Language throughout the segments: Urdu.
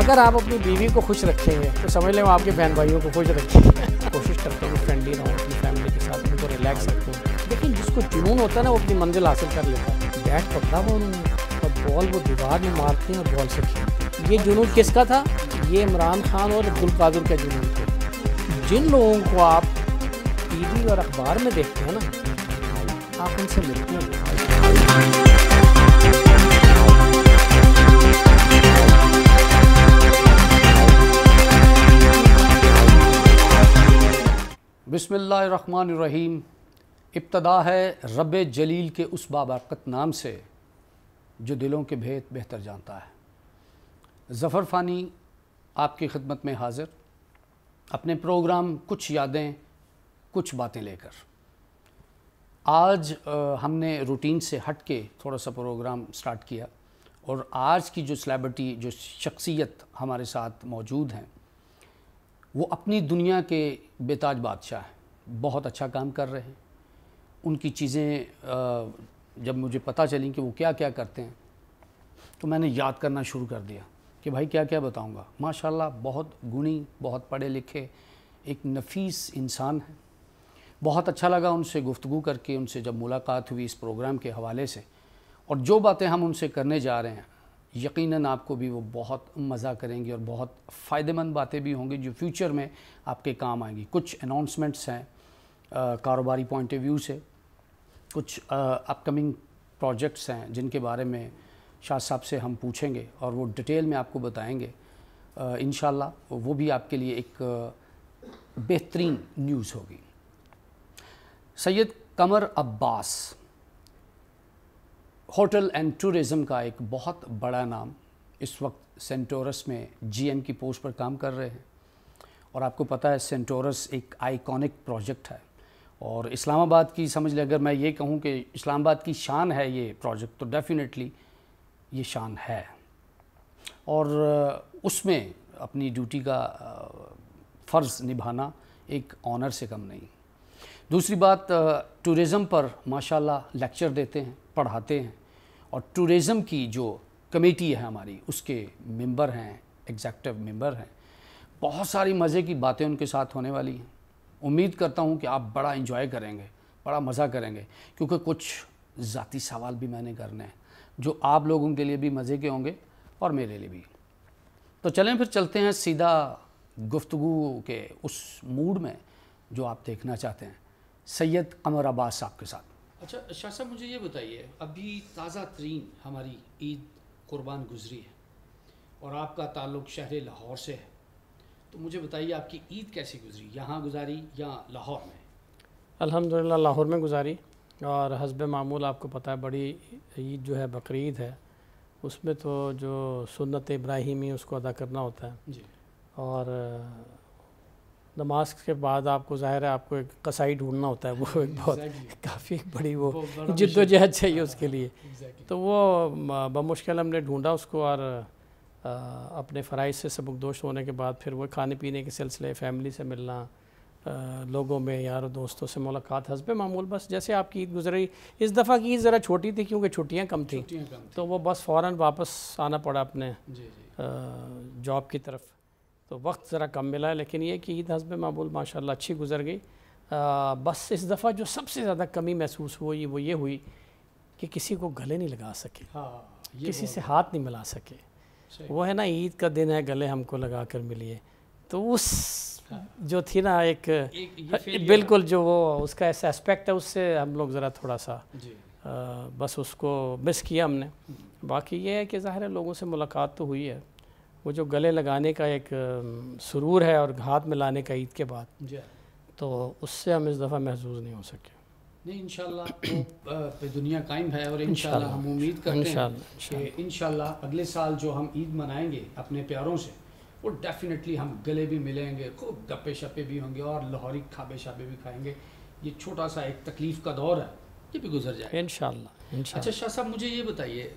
اگر آپ اپنی بیوی کو خوش رکھیں گے تو سمجھ لیں آپ کے بہن بھائیوں کو خوش رکھیں گے. کوشش کرتا ہوں فرینڈلی رہوں اپنی فیملی کے ساتھ, ان کو ریلیکس رکھوں. لیکن جس کو جنون ہوتا ہے نا وہ اپنی منزل حاصل کر لیتا ہے. بیٹ پکڑا ہوا انہوں نے اور بال وہ دیوار میں مارتے ہیں اور بال سے کھیلتے. یہ جنون کس کا تھا؟ یہ عمران خان اور عبدالقادر کا جنون تھا. جن لوگوں کو آپ ٹی وی اور اخبار میں دیکھتے ہیں نا, آپ ان سے ملتے ہیں. بسم اللہ الرحمن الرحیم. ابتدا ہے رب جلیل کے اس بابرکت نام سے جو دلوں کے بھید بہتر جانتا ہے. ظفر فانی آپ کی خدمت میں حاضر, اپنے پروگرام کچھ یادیں کچھ باتیں لے کر. آج ہم نے روٹین سے ہٹ کے تھوڑا سا پروگرام سٹارٹ کیا, اور آج کی جو سیلیبریٹی, جو شخصیت ہمارے ساتھ موجود ہیں, وہ اپنی دنیا کے بے تاج بادشاہ ہیں. بہت اچھا کام کر رہے ہیں. ان کی چیزیں جب مجھے پتہ چلیں کہ وہ کیا کیا کرتے ہیں تو میں نے یاد کرنا شروع کر دیا کہ بھائی کیا کیا بتاؤں گا. ماشاءاللہ بہت گنی, بہت پڑھے لکھے, ایک نفیس انسان ہیں. بہت اچھا لگا ان سے گفتگو کر کے, ان سے جب ملاقات ہوئی اس پروگرام کے حوالے سے, اور جو باتیں ہم ان سے کرنے جا رہے ہیں یقیناً آپ کو بھی وہ بہت مزہ کریں گی اور بہت فائدہ مند باتیں بھی ہوں گی جو فیوچر میں آپ کے کام آئیں گی. کچھ اناؤنسمنٹس ہیں کاروباری پوائنٹ آف ویو سے, کچھ اپ کمنگ پروجیکٹس ہیں جن کے بارے میں شاہ صاحب سے ہم پوچھیں گے اور وہ ڈیٹیل میں آپ کو بتائیں گے انشاءاللہ. وہ بھی آپ کے لیے ایک بہترین نیوز ہوگی. سید قمر عباس ہوٹل اینڈ ٹورزم کا ایک بہت بڑا نام, اس وقت سینٹورس میں جی ایم کی پوسٹ پر کام کر رہے ہیں. اور آپ کو پتہ ہے سینٹورس ایک آئیکونک پروجیکٹ ہے, اور اسلام آباد کی سمجھ لیں, اگر میں یہ کہوں کہ اسلام آباد کی شان ہے یہ پروجیکٹ تو ڈیفینیٹلی یہ شان ہے, اور اس میں اپنی ڈیوٹی کا فرض نبھانا ایک آنر سے کم نہیں. دوسری بات, ٹورزم پر ماشاءاللہ لیکچر دیتے ہیں, پڑھاتے ہیں, اور ٹورزم کی جو کمیٹی ہے ہماری اس کے ممبر ہیں, ایگزیکٹو ممبر ہیں. بہت ساری مزے کی باتیں ان کے ساتھ ہونے والی ہیں. امید کرتا ہوں کہ آپ بڑا انجوائے کریں گے, بڑا مزہ کریں گے, کیونکہ کچھ ذاتی سوال بھی میں نے کرنے ہیں جو آپ لوگوں کے لیے بھی مزے کے ہوں گے اور میرے لیے بھی. تو چلیں پھر چلتے ہیں سیدھا گفتگو کے اس موڈ میں جو آپ دیکھنا چاہتے ہیں سید قمر عباس صاحب کے ساتھ. اچھا شاہ صاحب, مجھے یہ بتائیے, ابھی تازہ ترین ہماری عید قربان گزری ہے اور آپ کا تعلق شہر لاہور سے ہے, تو مجھے بتائیے آپ کی عید کیسی گزری, یہاں گزاری یا لاہور میں؟ الحمدللہ لاہور میں گزاری, اور حسب معمول آپ کو پتہ ہے بڑی عید جو ہے بقرعید ہے, اس میں تو جو سنت ابراہیمی اس کو ادا کرنا ہوتا ہے جی, اور نماز کے بعد آپ کو ظاہر ہے آپ کو ایک قصائی ڈھونڈنا ہوتا ہے, وہ ایک بہت کافی بڑی وہ جد و جہد چاہیے اس کے لیے. تو وہ بمشکل ہم نے ڈھونڈا اس کو, اور اپنے فرائض سے سبکدوش ہونے کے بعد پھر وہ کھانے پینے کے سلسلے, فیملی سے ملنا, لوگوں میں یار و دوستوں سے ملاقات, حسب معمول بس جیسے آپ کی عید گزری. اس دفعہ کی عید ذرا چھوٹی تھی کیونکہ چھٹیاں کم تھیں, تو وہ بس فوراً واپس آنا پڑا اپنے جاب کی طرف, تو وقت ذرا کم ملا ہے. لیکن یہ کہ عید حسب معمول ماشاءاللہ اچھی گزر گئی. بس اس دفعہ جو سب سے زیادہ کمی محسوس ہوئی وہ یہ ہوئی کہ کسی کو گلے نہیں لگا سکے, کسی سے ہاتھ نہیں ملا سکے. وہ ہے نا عید کا دن ہے, گلے ہم کو لگا کر ملیے, تو اس جو تھی نا ایک بالکل جو وہ اس کا ایسا اسپیکٹ ہے, اس سے ہم لوگ ذرا تھوڑا سا بس اس کو مس کیا ہم نے. باقی یہ ہے کہ ظاہر ہے لوگوں سے ملاقات تو ہوئی ہے, وہ جو گلے لگانے کا ایک سرور ہے اور ہاتھ ملانے کا عید کے بعد, تو اس سے ہم اس دفعہ محظوظ نہیں ہو سکے. نہیں انشاءاللہ وہ پہ دنیا قائم ہے, اور انشاءاللہ ہم امید کرتے ہیں کہ انشاءاللہ اگلے سال جو ہم عید منائیں گے اپنے پیاروں سے, وہ ڈیفینیٹلی ہم گلے بھی ملیں گے, خوب گپے شپے بھی ہوں گے, اور لاہوری کھابے شابے بھی کھائیں گے. یہ چھوٹا سا ایک تکلیف کا دور ہے, یہ بھی گزر جائے انشاءاللہ. اچھا شاہ صاحب, مجھے یہ بتائیے,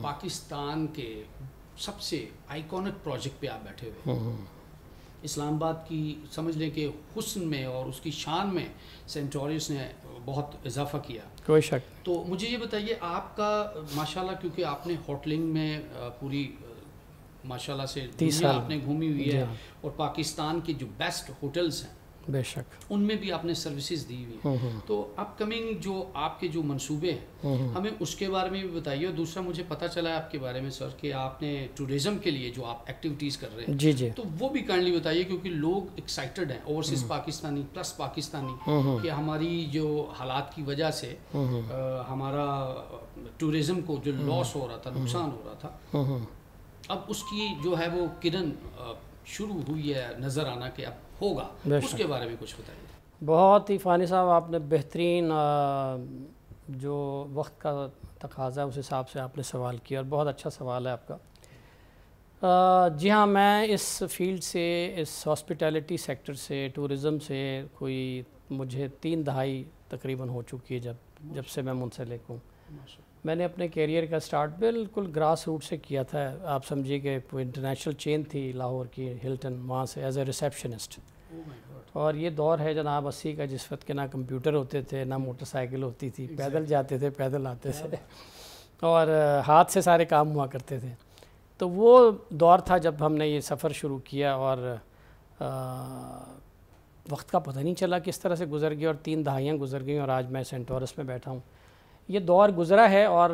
پاکستان کے سب سے آئیکونک پروجیکٹ پہ آپ بیٹھے ہوئے, اسلام آباد کی سمجھ لیں کہ حسن میں اور اس کی شان میں سینٹورس نے بہت اضافہ کیا, کوئی شک. تو مجھے یہ بتائیے آپ کا ماشاءاللہ, کیونکہ آپ نے ہوٹلنگ میں پوری ماشاءاللہ سے دنیا آپ نے گھومی ہوئی ہے اور پاکستان کے جو بیسٹ ہوٹلز ہیں بے شک ان میں بھی آپ نے سروسز دی ہوئی ہیں. تو اپ کمنگ جو آپ کے جو منصوبے ہیں ہمیں اس کے بارے میں بھی بتائیے. اور دوسرا مجھے پتہ چلا ہے آپ کے بارے میں سر کہ آپ نے ٹورزم کے لیے جو آپ ایکٹیویٹیز کر رہے ہیں جی جی تو وہ بھی کائنڈلی بتائیے کیونکہ لوگ ایکسائٹڈ ہیں اوورسیز پاکستانی پلس پاکستانی کہ ہماری جو حالات کی وجہ سے ہمارا ٹورزم کو جو لاس ہو رہا تھا نقصان ہو رہا تھا اب اس کی جو ہے وہ کرن شروع ہوئی ہے نظر آنا کہ اب ہوگا. اس کے بارے میں کچھ بتائیے. بہت ہی فانی صاحب آپ نے بہترین جو وقت کا تقاضا ہے اس حساب سے آپ نے سوال کیا اور بہت اچھا سوال ہے آپ کا. جی ہاں میں اس فیلڈ سے اس ہاسپٹیلٹی سیکٹر سے ٹورزم سے کوئی مجھے 3 دہائی تقریباً ہو چکی ہے جب سے میں منسلک ہوں. میں نے اپنے کیریئر کا سٹارٹ بالکل گراس روٹ سے کیا تھا. آپ سمجھیے کہ کوئی انٹرنیشنل چین تھی لاہور کی ہلٹن وہاں سے ایز اے ریسیپشنسٹ. اور یہ دور ہے جناب 80 کا جس وقت کے نہ کمپیوٹر ہوتے تھے نہ موٹر سائیکل ہوتی تھی. پیدل جاتے تھے پیدل آتے تھے اور ہاتھ سے سارے کام ہوا کرتے تھے. تو وہ دور تھا جب ہم نے یہ سفر شروع کیا اور وقت کا پتہ نہیں چلا کس طرح سے گزر گیا اور 3 دہائیاں گزر گئیں اور آج میں سینٹورس میں بیٹھا ہوں. یہ دور گزرا ہے اور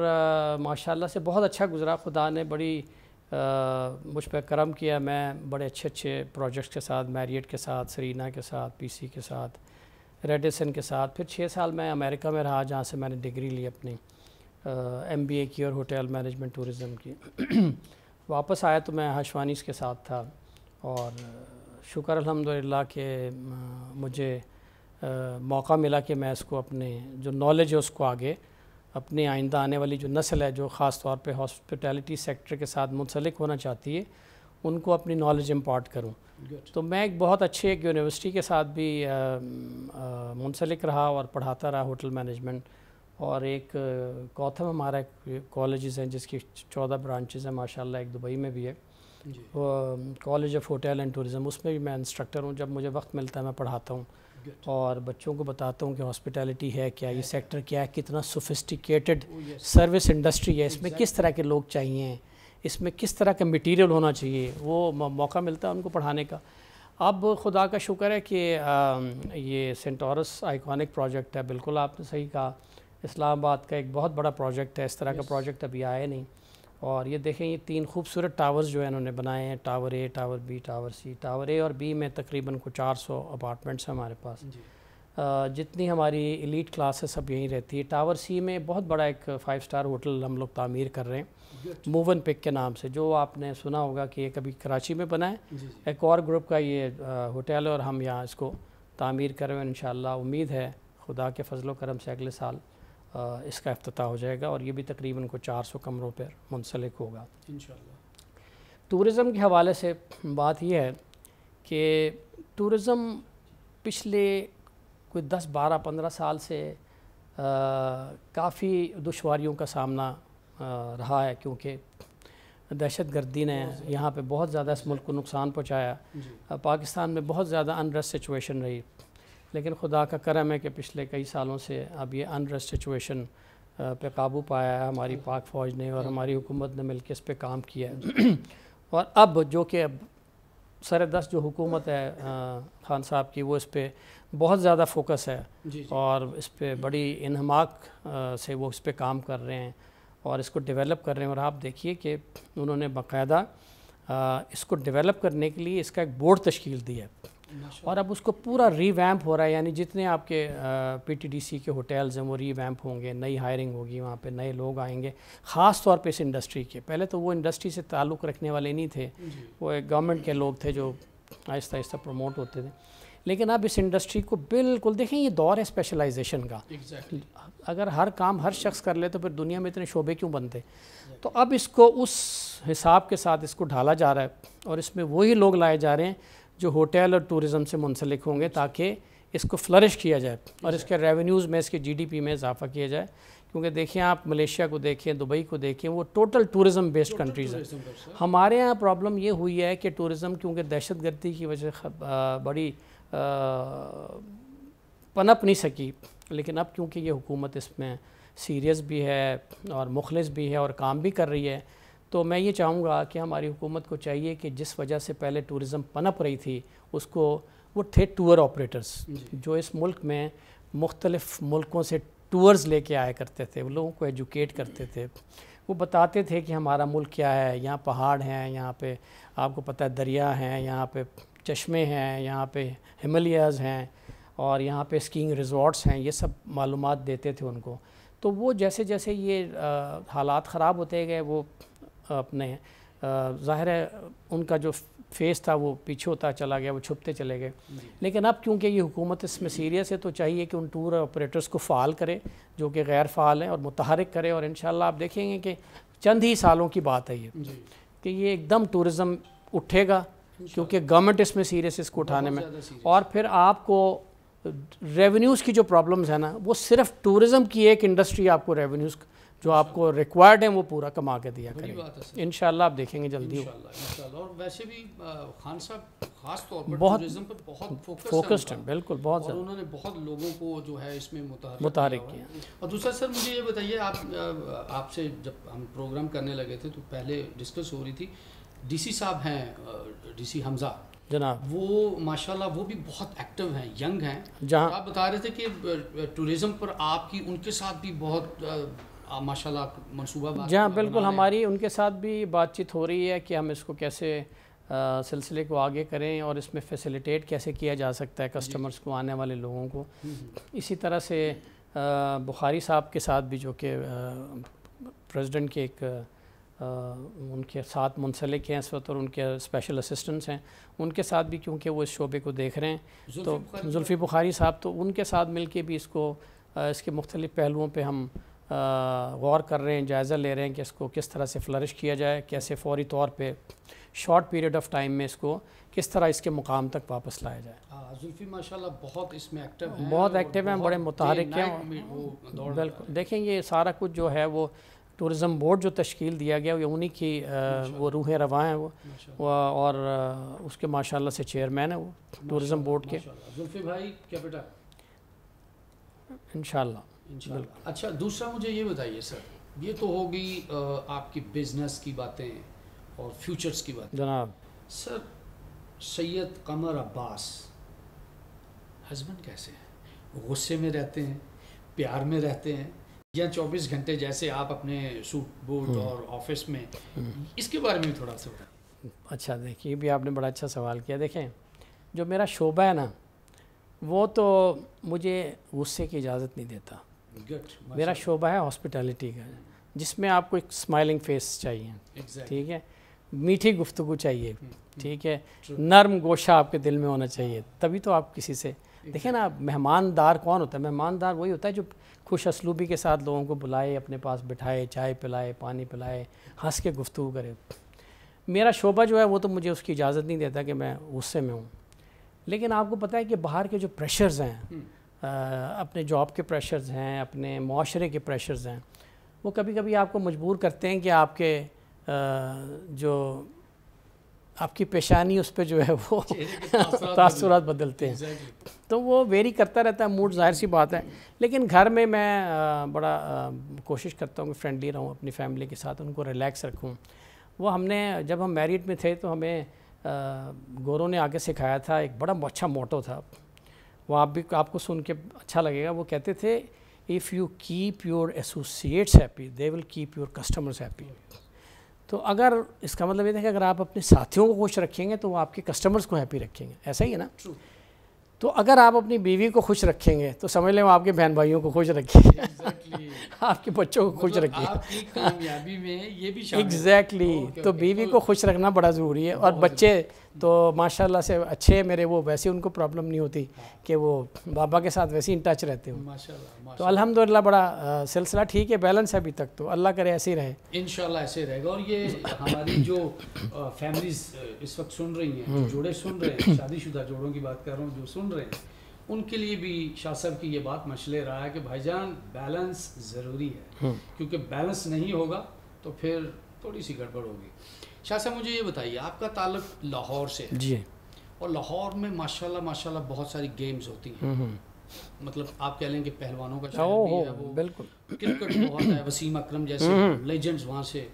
ماشاءاللہ سے بہت اچھا گزرا. خدا نے بڑی مجھ پہ کرم کیا. میں بڑے اچھے پروجیکٹس کے ساتھ میریٹ کے ساتھ سرینا کے ساتھ پی سی کے ساتھ ریڈیسن کے ساتھ پھر 6 سال میں امریکہ میں رہا جہاں سے میں نے ڈگری لی اپنی ایم بی اے کی اور ہوٹل مینجمنٹ ٹورزم کی. واپس آیا تو میں ہاشوانیز کے ساتھ تھا اور شکر الحمدللہ کہ مجھے موقع ملا کہ میں اس کو اپنے جو نالج ہے اس کو آگے اپنے آئندہ آنے والی جو نسل ہے جو خاص طور پہ ہاسپٹیلٹی سیکٹر کے ساتھ منسلک ہونا چاہتی ہے ان کو اپنی نالج امپارٹ کروں. تو میں ایک بہت اچھے ایک یونیورسٹی کے ساتھ بھی منسلک رہا اور پڑھاتا رہا ہوٹل مینجمنٹ. اور ایک کوتھم ہمارا کالجز ہیں جس کی 14 برانچز ہیں ماشاءاللہ. ایک دبئی میں بھی ہے college of hotel and tourism. اس میں بھی میں انسٹرکٹر ہوں. جب مجھے وقت ملتا ہے میں پڑھاتا ہوں اور بچوں کو بتاتا ہوں کہ ہاسپٹیلٹی ہے کیا, یہ سیکٹر کیا ہے, کتنا سوفسٹیکیٹڈ سروس انڈسٹری ہے, اس میں کس طرح کے لوگ چاہیے, اس میں کس طرح کا میٹیریل ہونا چاہیے. وہ موقع ملتا ہے ان کو پڑھانے کا. اب خدا کا شکر ہے کہ یہ سینٹورس آئیکونک پروجیکٹ ہے. بالکل آپ نے صحیح کہا. اسلام آباد کا ایک بہت بڑا پروجیکٹ ہے. اس طرح کا پروجیکٹ ابھی آیا نہیں. اور یہ دیکھیں یہ 3 خوبصورت ٹاورز جو ہے انہوں نے بنائے ہیں. Tower A, tower B, tower C. Tower A اور بی میں تقریباً کو 400 اپارٹمنٹس ہیں ہمارے پاس. جتنی ہماری ایلیٹ کلاس ہے سب یہیں رہتی ہے. ٹاور سی میں بہت بڑا ایک 5 اسٹار ہوٹل ہم لوگ تعمیر کر رہے ہیں موو اینڈ پک کے نام سے, جو آپ نے سنا ہوگا کہ یہ کبھی کراچی میں بنا ہے. ایک اور گروپ کا یہ ہوٹل ہے اور ہم یہاں اس کو تعمیر کر رہے ہیں. انشاءاللہ امید ہے خدا کے فضل و کرم سے اگلے سال اس کا افتتاح ہو جائے گا اور یہ بھی تقریباً کو 400 کمروں پر منسلک ہوگا انشاءاللہ. ٹورزم کے حوالے سے بات یہ ہے کہ ٹورزم پچھلے کوئی 10 12 15 سال سے کافی دشواریوں کا سامنا رہا ہے کیونکہ دہشت گردی نے یہاں پہ بہت زیادہ اس ملک کو نقصان پہنچایا. پاکستان میں بہت زیادہ انریسٹ سچویشن رہی, لیکن خدا کا کرم ہے کہ پچھلے کئی سالوں سے اب یہ انریسٹ سچویشن پہ قابو پایا ہے ہماری پاک فوج نے اور ہماری حکومت نے مل کے اس پہ کام کیا ہے. اور اب جو کہ اب سر دست جو حکومت ہے خان صاحب کی وہ اس پہ بہت زیادہ فوکس ہے اور اس پہ بڑی انہماک سے وہ اس پہ کام کر رہے ہیں اور اس کو ڈیولپ کر رہے ہیں. اور آپ دیکھیے کہ انہوں نے باقاعدہ اس کو ڈیولپ کرنے کے لیے اس کا ایک بورڈ تشکیل دی ہے اور اب اس کو پورا ری ویمپ ہو رہا ہے. یعنی جتنے آپ کے پی ٹی ڈی سی کے ہوٹلز ہیں وہ ری ویمپ ہوں گے, نئی ہائرنگ ہوگی, وہاں پہ نئے لوگ آئیں گے خاص طور پہ اس انڈسٹری کے. پہلے تو وہ انڈسٹری سے تعلق رکھنے والے نہیں تھے, وہ ایک گورنمنٹ کے لوگ تھے جو آہستہ آہستہ پروموٹ ہوتے تھے. لیکن اب اس انڈسٹری کو بالکل دیکھیں یہ دور ہے اسپیشلائزیشن کا. اگر ہر کام ہر شخص کر لے تو پھر دنیا میں اتنے شعبے کیوں بنتے. تو اب اس کو اس حساب کے ساتھ اس کو ڈھالا جا رہا ہے اور اس میں وہی لوگ لائے جا رہے ہیں جو ہوٹل اور ٹورزم سے منسلک ہوں گے تاکہ اس کو فلرش کیا جائے اور اس کے ریونیوز میں اس کے جی ڈی پی میں اضافہ کیا جائے. کیونکہ دیکھیں آپ ملیشیا کو دیکھیں, دبئی کو دیکھیں, وہ ٹوٹل ٹورزم بیسڈ کنٹریز ہیں. ہمارے ہاں پرابلم یہ ہوئی ہے کہ ٹورزم کیونکہ دہشت گردی کی وجہ بڑی پنپ نہیں سکی, لیکن اب کیونکہ یہ حکومت اس میں سیریس بھی ہے اور مخلص بھی ہے اور کام بھی کر رہی ہے تو میں یہ چاہوں گا کہ ہماری حکومت کو چاہیے کہ جس وجہ سے پہلے ٹورزم پنپ رہی تھی اس کو، وہ تھے ٹور آپریٹرز جو اس ملک میں مختلف ملکوں سے ٹورز لے کے آیا کرتے تھے، وہ لوگوں کو ایجوکیٹ کرتے تھے، وہ بتاتے تھے کہ ہمارا ملک کیا ہے، یہاں پہاڑ ہیں، یہاں پہ آپ کو پتہ ہے دریا ہیں، یہاں پہ چشمے ہیں، یہاں پہ ہمالیاز ہیں، اور یہاں پہ اسکینگ ریزورٹس ہیں، یہ سب معلومات دیتے تھے ان کو۔ تو وہ جیسے جیسے یہ حالات خراب ہوتے گئے، وہ اپنے ظاہر ہے ان کا جو فیس تھا وہ پیچھے ہوتا چلا گیا، وہ چھپتے چلے گئے۔ لیکن اب کیونکہ یہ حکومت اس میں سیریس ہے تو چاہیے کہ ان ٹور آپریٹرز کو فعال کرے جو کہ غیر فعال ہیں، اور متحرک کرے، اور انشاءاللہ آپ دیکھیں گے کہ چند ہی سالوں کی بات ہے یہ کہ یہ ایک دم ٹورزم اٹھے گا، کیونکہ گورنمنٹ اس میں سیریس اس کو اٹھانے میں، اور پھر آپ کو ریونیوز کی جو پرابلمز ہیں نا، وہ صرف ٹورزم کی ایک انڈسٹری آپ کو ریونیوز جو آپ کو ریکوائرڈ ہیں وہ پورا کما کے دیا کرے گا انشاءاللہ۔ آپ دیکھیں گے جلدی انشاءاللہ۔ اور ویسے بھی خان صاحب خاص طور پر بہت ٹورزم پر بہت فوکسڈ ہیں، بالکل بہت اور انہوں نے بہت لوگوں کو جو ہے اس میں متحرک کیا۔ اور دوسرا سر مجھے یہ بتائیے، آپ سے جب ہم پروگرام کرنے لگے تھے تو پہلے ڈسکس ہو رہی تھی، ڈی سی صاحب ہیں ڈی سی حمزہ جناب، وہ ماشاءاللہ وہ بھی بہت ایکٹیو ہیں، ینگ ہیں، جہاں آپ بتا رہے تھے کہ ٹورزم پر آپ کی ان کے ساتھ بھی بہت ماشاءاللہ منصوبہ بات، جہاں بالکل ہماری ان کے ساتھ بھی بات چیت ہو رہی ہے کہ ہم اس کو کیسے سلسلے کو آگے کریں، اور اس میں فیسیلیٹیٹ کیسے کیا جا سکتا ہے کسٹمرز کو، آنے والے لوگوں کو۔ اسی طرح سے بخاری صاحب کے ساتھ بھی جو کہ پریزیڈنٹ کے ایک ان کے ساتھ منسلک ہیں اس وقت، اور ان کے اسپیشل اسسٹنٹس ہیں، ان کے ساتھ بھی کیونکہ وہ اس شعبے کو دیکھ رہے ہیں، تو زلفی بخاری صاحب، تو ان کے ساتھ مل کے بھی اس کو اس کے مختلف پہلوؤں پہ ہم غور کر رہے ہیں، جائزہ لے رہے ہیں کہ اس کو کس طرح سے فلرش کیا جائے، کیسے فوری طور پہ شارٹ پیریڈ آف ٹائم میں اس کو کس طرح اس کے مقام تک واپس لایا جائے۔ زلفی ماشاءاللہ بہت اس میں ایکٹیو ہیں، بہت ایکٹیو ہیں، بڑے متحرک ہیں، بالکل۔ دیکھیں یہ سارا کچھ جو ہے وہ ٹورزم بورڈ جو تشکیل دیا گیا وہ انہی کی وہ روح رواں ہیں وہ، اور اس کے ماشاءاللہ سے چیئرمین ہیں وہ ٹورزم بورڈ کے، زلفی بھائی کیپٹل انشاءاللہ۔ اچھا دوسرا مجھے یہ بتائیے سر، یہ تو ہوگی آپ کی بزنس کی باتیں اور فیوچرز کی باتیں جناب۔ سر سید قمر عباس ہسبینڈ کیسے ہیں؟ غصے میں رہتے ہیں، پیار میں رہتے ہیں، یا 24 گھنٹے جیسے آپ اپنے سوٹ بوٹ اور آفس میں؟ اس کے بارے میں بھی تھوڑا سا بتائیں۔ اچھا دیکھیے، بھی آپ نے بڑا اچھا سوال کیا۔ دیکھیں جو میرا شعبہ ہے نا وہ تو مجھے غصے کی اجازت نہیں دیتا۔ میرا شعبہ ہے ہاسپٹیلٹی کا، جس میں آپ کو ایک اسمائلنگ فیس چاہیے، ٹھیک ہے، میٹھی گفتگو چاہیے، ٹھیک ہے، نرم گوشہ آپ کے دل میں ہونا چاہیے، تبھی تو آپ کسی سے دیکھیں نا۔ مہماندار کون ہوتا ہے؟ مہماندار وہی ہوتا ہے جو خوش اسلوبی کے ساتھ لوگوں کو بلائے، اپنے پاس بٹھائے، چائے پلائے، پانی پلائے، ہنس کے گفتگو کرے۔ میرا شعبہ جو ہے وہ تو مجھے اس کی اجازت نہیں دیتا کہ میں غصے میں ہوں۔ لیکن آپ کو پتہ ہے کہ باہر کے جو پریشرز ہیں، اپنے جاب کے پریشرز ہیں، اپنے معاشرے کے پریشرز ہیں، وہ کبھی کبھی آپ کو مجبور کرتے ہیں کہ آپ کے جو آپ کی پیشانی اس پہ جو ہے وہ تاثرات بدلتے ہیں، تو وہ ویری کرتا رہتا ہے موڈ، ظاہر سی بات ہے۔ لیکن گھر میں بڑا کوشش کرتا ہوں کہ فرینڈلی رہوں اپنی فیملی کے ساتھ، ان کو ریلیکس رکھوں۔ وہ ہم نے جب ہم میریڈ میں تھے تو ہمیں گوروں نے آگے سکھایا تھا، ایک بڑا اچھا موٹو تھا، وہ آپ کو سن کے اچھا لگے گا۔ وہ کہتے تھے if you keep your associates happy they will keep your customers happy۔ تو اگر اس کا مطلب یہ ہے کہ اگر آپ اپنے ساتھیوں کو خوش رکھیں گے تو وہ آپ کے کسٹمرز کو ہیپی رکھیں گے، ایسا ہی ہے نا؟ تو اگر آپ اپنی بیوی کو خوش رکھیں گے تو سمجھ لیں وہ آپ کے بہن بھائیوں کو خوش رکھیں گے، آپ کے بچوں کو خوش رکھیں گے، کامیابی میں یہ بھی شامل ہے۔ ایگزیکٹلی، تو بیوی کو خوش رکھنا بڑا ضروری ہے، اور بچے تو ماشاءاللہ سے اچھے میرے، وہ ویسے ان کو پرابلم نہیں ہوتی کہ وہ بابا کے ساتھ ویسے ان ٹچ رہتے ہوں۔ تو الحمدللہ بڑا سلسلہ ٹھیک ہے، بیلنس ہے ابھی تک، تو اللہ کرے ایسے ہی رہے انشاءاللہ، ایسے رہے گا۔ اور یہ ہماری جو فیملیز اس وقت سن رہی ہیں، جو جوڑے سن رہے ہیں، شادی شدہ جوڑوں کی بات کر رہا ہوں جو سن رہے ہیں، ان کے لیے بھی شاہ صاحب کی یہ بات مشلے رہا ہے کہ بھائی جان بیلنس ضروری ہے، کیونکہ بیلنس نہیں ہوگا تو پھر تھوڑی سی گڑبڑ ہوگی۔ شاہ صاحب مجھے یہ بتائیے، آپ کا تعلق لاہور سے ہے، جی، اور لاہور میں ماشاءاللہ بہت ساری گیمز ہوتی ہیں، مطلب آپ کہہ لیں کہ پہلوانوں کا شہر بھی ہے، وہ بالکل کرکٹ بہت ہے، وسیم اکرم جیسے لیجنڈز وہاں سے،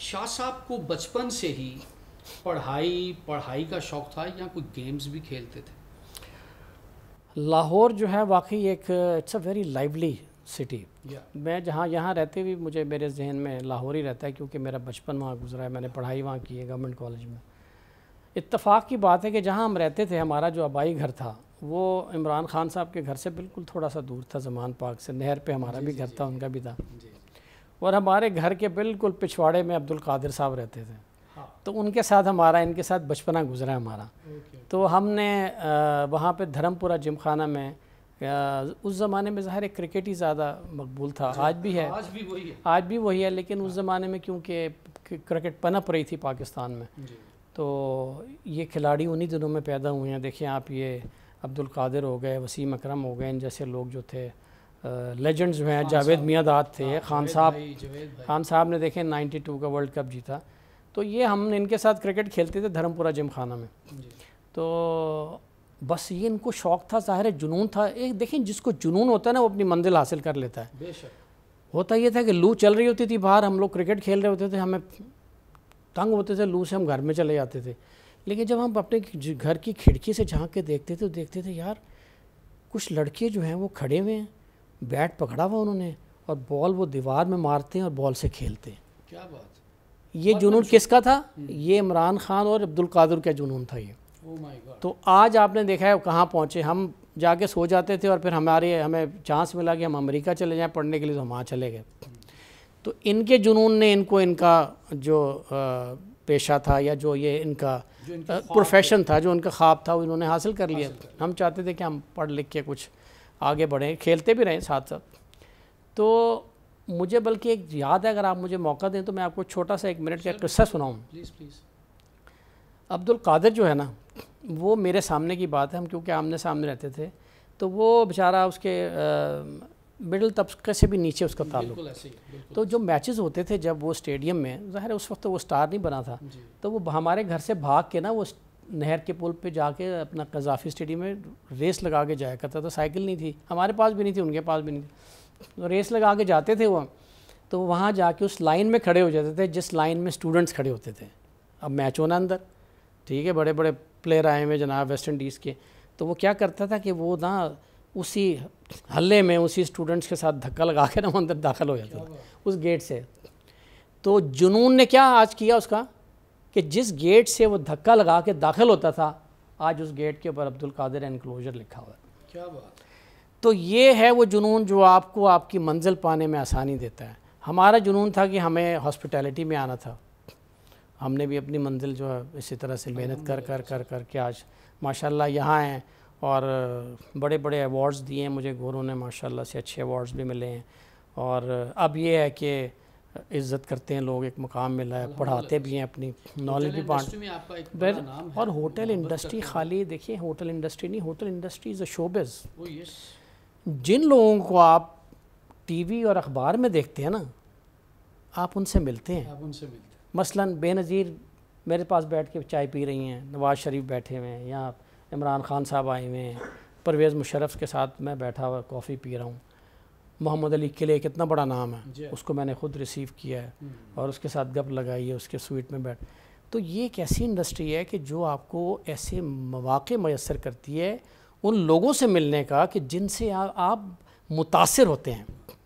شاہ صاحب کو بچپن سے ہی پڑھائی کا شوق تھا یا کوئی گیمز بھی کھیلتے تھے؟ لاہور جو ہے واقعی ایک اٹس اے ویری لائیولی سٹی. میں یہاں رہتے ہوئے مجھے میرے ذہن میں لاہور ہی رہتا ہے کیونکہ میرا بچپن وہاں گزرا ہے, میں نے پڑھائی وہاں کی ہے گورنمنٹ کالج میں. اتفاق کی بات ہے کہ جہاں ہم رہتے تھے ہمارا جو آبائی گھر تھا وہ عمران خان صاحب کے گھر سے بالکل تھوڑا سا دور تھا, زمان پاک سے نہر پہ ہمارا بھی گھر تھا, ان کا بھی تھا. اور ہمارے گھر کے بالکل پچھواڑے میں عبد القادر صاحب رہتے تھے, تو ان کے ساتھ ان کے ساتھ بچپنا گزرا ہے ہمارا. تو ہم نے وہاں پہ دھرم پورہ جم خانہ میں, اس زمانے میں ظاہر کرکٹ ہی زیادہ مقبول تھا, آج بھی وہی ہے, لیکن اس زمانے میں کیونکہ کرکٹ پنپ رہی تھی پاکستان میں, تو یہ کھلاڑی انہی دنوں میں پیدا ہوئے ہیں. دیکھیں آپ, یہ عبد القادر ہو گئے, وسیم اکرم ہو گئے, ان جیسے لوگ جو تھے لیجنڈز جو ہیں, جاوید میاں داد تھے, خان صاحب نے دیکھیں 92 کا ورلڈ کپ جیتا. تو یہ ہم ان کے ساتھ کرکٹ کھیلتے تھے دھرم پورہ جم خانہ میں. تو بس یہ ان کو شوق تھا, ظاہر جنون تھا. ایک دیکھیں جس کو جنون ہوتا ہے نا وہ اپنی منزل حاصل کر لیتا ہے. بے شک. ہوتا یہ تھا کہ لو چل رہی ہوتی تھی باہر, ہم لوگ کرکٹ کھیل رہے ہوتے تھے, ہمیں تنگ ہوتے تھے لو سے, ہم گھر میں چلے جاتے تھے. لیکن جب ہم اپنے گھر کی کھڑکی سے جھانک کے دیکھتے تھے تو دیکھتے تھے یار کچھ لڑکے جو ہیں وہ کھڑے ہوئے ہیں, بیٹ پکڑا ہوا انہوں نے, اور بال وہ دیوار میں مارتے ہیں اور بال سے کھیلتے ہیں. کیا بات. یہ جنون کس کا تھا؟ یہ عمران خان اور عبد القادر کا جنون تھا یہ. تو آج آپ نے دیکھا ہے کہاں پہنچے. ہم جا کے سو جاتے تھے اور پھر ہمیں چانس ملا کہ ہم امریکہ چلے جائیں پڑھنے کے لیے, تو ہم وہاں چلے گئے. تو ان کے جنون نے ان کا جو پیشہ تھا یا جو یہ ان کا پروفیشن تھا, جو ان کا خواب تھا, وہ انہوں نے حاصل کر لیا. ہم چاہتے تھے کہ ہم پڑھ لکھ کے کچھ آگے بڑھیں, کھیلتے بھی رہیں ساتھ ساتھ. تو مجھے بلکہ ایک یاد ہے, اگر آپ مجھے موقع دیں تو میں آپ کو چھوٹا سا 1 منٹ کا قصہ سناؤں. عبد القادر جو ہے نا, وہ میرے سامنے کی بات ہے, ہم کیونکہ آمنے سامنے رہتے تھے, تو وہ بیچارہ اس کے مڈل طبقے سے بھی نیچے اس کا تعلق. تو جو میچز ہوتے تھے جب وہ اسٹیڈیم میں, ظاہر اس وقت وہ سٹار نہیں بنا تھا, تو وہ ہمارے گھر سے بھاگ کے نا وہ نہر کے پل پہ جا کے اپنا قذافی اسٹیڈیم میں ریس لگا کے جایا کرتا تھا. سائیکل نہیں تھی, ہمارے پاس بھی نہیں تھی, ان کے پاس بھی نہیں تھی, تو ریس لگا کے جاتے تھے وہ. تو وہاں جا کے اس لائن میں کھڑے ہو جاتے تھے جس لائن میں اسٹوڈنٹس کھڑے ہوتے تھے. اب میچ ہونا اندر, ٹھیک ہے, بڑے بڑے پلیئر آئے ہوئے جناب ویسٹ انڈیز کے. تو وہ کیا کرتا تھا کہ وہ نا اسی حلے میں اسی اسٹوڈنٹس کے ساتھ دھکا لگا کے نا وہ اندر داخل ہو جاتا تھا اس گیٹ سے. تو جنون نے کیا آج کیا اس کا, کہ جس گیٹ سے وہ دھکا لگا کے داخل ہوتا تھا, آج اس گیٹ کے اوپر عبد القادر انکلوجر لکھا ہوا ہے. کیا بات. تو یہ ہے وہ جنون جو آپ کو آپ کی منزل پانے میں آسانی دیتا ہے. ہمارا جنون تھا کہ ہمیں ہاسپٹیلٹی میں آنا تھا. ہم نے بھی اپنی منزل جو ہے اسی طرح سے محنت کر کے آج ماشاءاللہ یہاں ہیں, اور بڑے بڑے ایوارڈز دیے ہیں مجھے گوروں نے, ماشاءاللہ سے اچھے ایوارڈز بھی ملے ہیں. اور اب یہ ہے کہ عزت کرتے ہیں لوگ, ایک مقام ملا ہے, پڑھاتے بھی ہیں, اپنی نالج بھی بانٹ. اور ہوٹل انڈسٹری خالی دیکھیے, ہوٹل انڈسٹری نہیں, hotel industry is a showbiz. جن لوگوں کو آپ ٹی وی اور اخبار میں دیکھتے ہیں نا, آپ ان سے ملتے ہیں. مثلاً بے نظیر میرے پاس بیٹھ کے چائے پی رہی ہیں, نواز شریف بیٹھے ہوئے ہیں, یا عمران خان صاحب آئے ہوئے ہیں, پرویز مشرف کے ساتھ میں بیٹھا ہوا کافی پی رہا ہوں. محمد علی قلعے کتنا بڑا نام ہے, اس کو میں نے خود ریسیو کیا ہے اور اس کے ساتھ گپ لگائی ہے, اس کے سویٹ میں بیٹھ. تو یہ ایک ایسی انڈسٹری ہے کہ جو آپ کو ایسے مواقع میسر کرتی ہے ان لوگوں سے ملنے کا کہ جن سے آپ متاثر ہوتے ہیں,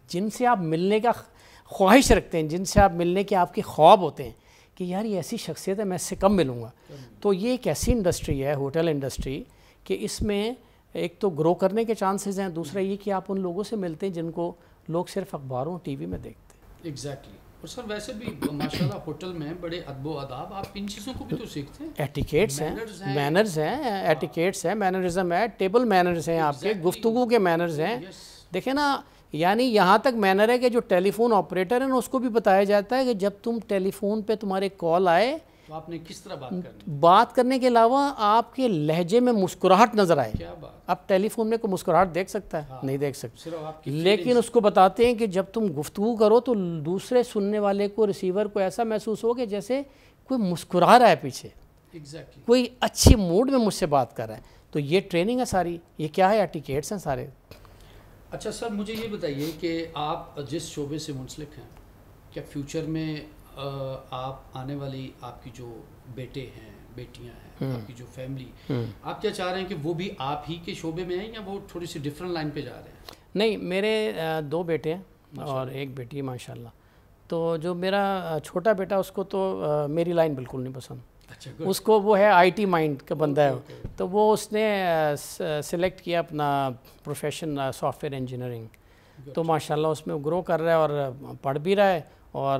جن سے آپ ملنے کا خواہش رکھتے ہیں, جن سے آپ ملنے کے آپ کے خواب ہوتے ہیں کہ یار یہ ایسی شخصیت ہے, میں اس سے کب ملوں گا. تو یہ ایک ایسی انڈسٹری ہے ہوٹل انڈسٹری کہ اس میں ایک تو گرو کرنے کے چانسز ہیں, دوسرا یہ کہ آپ ان لوگوں سے ملتے ہیں جن کو لوگ صرف اخباروں ٹی وی میں دیکھتے ہیں. ایگزیکٹلی. اور سر ویسے بھی ماشاءاللہ ہوٹل میں بڑے ادب و آداب, آپ ان چیزوں کو بھی تو سیکھتے ہیں. ایٹیکیٹس ہیں, مینرز ہیں, ایٹیکیٹس ہیں, مینرزم ہے, ٹیبل مینرز ہیں, آپ کے گفتگو کے مینرز ہیں. دیکھیں نا, یعنی یہاں تک مینر ہے کہ جو ٹیلی فون آپریٹر ہیں اس کو بھی بتایا جاتا ہے کہ جب تم ٹیلی فون پہ تمہارے کال آئے تو آپ نے کس طرح بات کرنے کے علاوہ آپ کے لہجے میں مسکراہٹ نظر آئے. اب ٹیلی فون میں کوئی مسکراہٹ دیکھ سکتا ہے؟ نہیں دیکھ سکتا, لیکن اس کو بتاتے ہیں کہ جب تم گفتگو کرو تو دوسرے سننے والے کو, ریسیور کو ایسا محسوس ہو کہ جیسے کوئی مسکرا رہا ہے پیچھے, کوئی اچھی موڈ میں مجھ سے بات کر رہا ہے. تو یہ ٹریننگ ہے ساری, یہ کیا ہے, ایٹیکیٹس ہیں سارے. اچھا سر, مجھے یہ بتائیے کہ آپ جس شعبے سے منسلک ہیں, کیا فیوچر میں آپ آنے والی آپ کی جو بیٹے ہیں بیٹیاں ہیں آپ کی جو فیملی آپ کیا چاہ رہے ہیں کہ وہ بھی آپ ہی کے شعبے میں ہیں یا وہ تھوڑی سی ڈفرنٹ لائن پہ جا رہے ہیں؟ نہیں، میرے 2 بیٹے ہیں اور 1 بیٹی ہے ماشاء اللہ. تو جو میرا چھوٹا بیٹا اس کو تو میری لائن بالکل نہیں پسند. اس کو وہ ہے آئی ٹی مائنڈ کا بندہ ہے. تو وہ اس نے سلیکٹ کیا اپنا پروفیشن سافٹ ویئر انجینئرنگ. تو ماشاءاللہ اس میں گرو کر رہا ہے اور پڑھ بھی رہا ہے. اور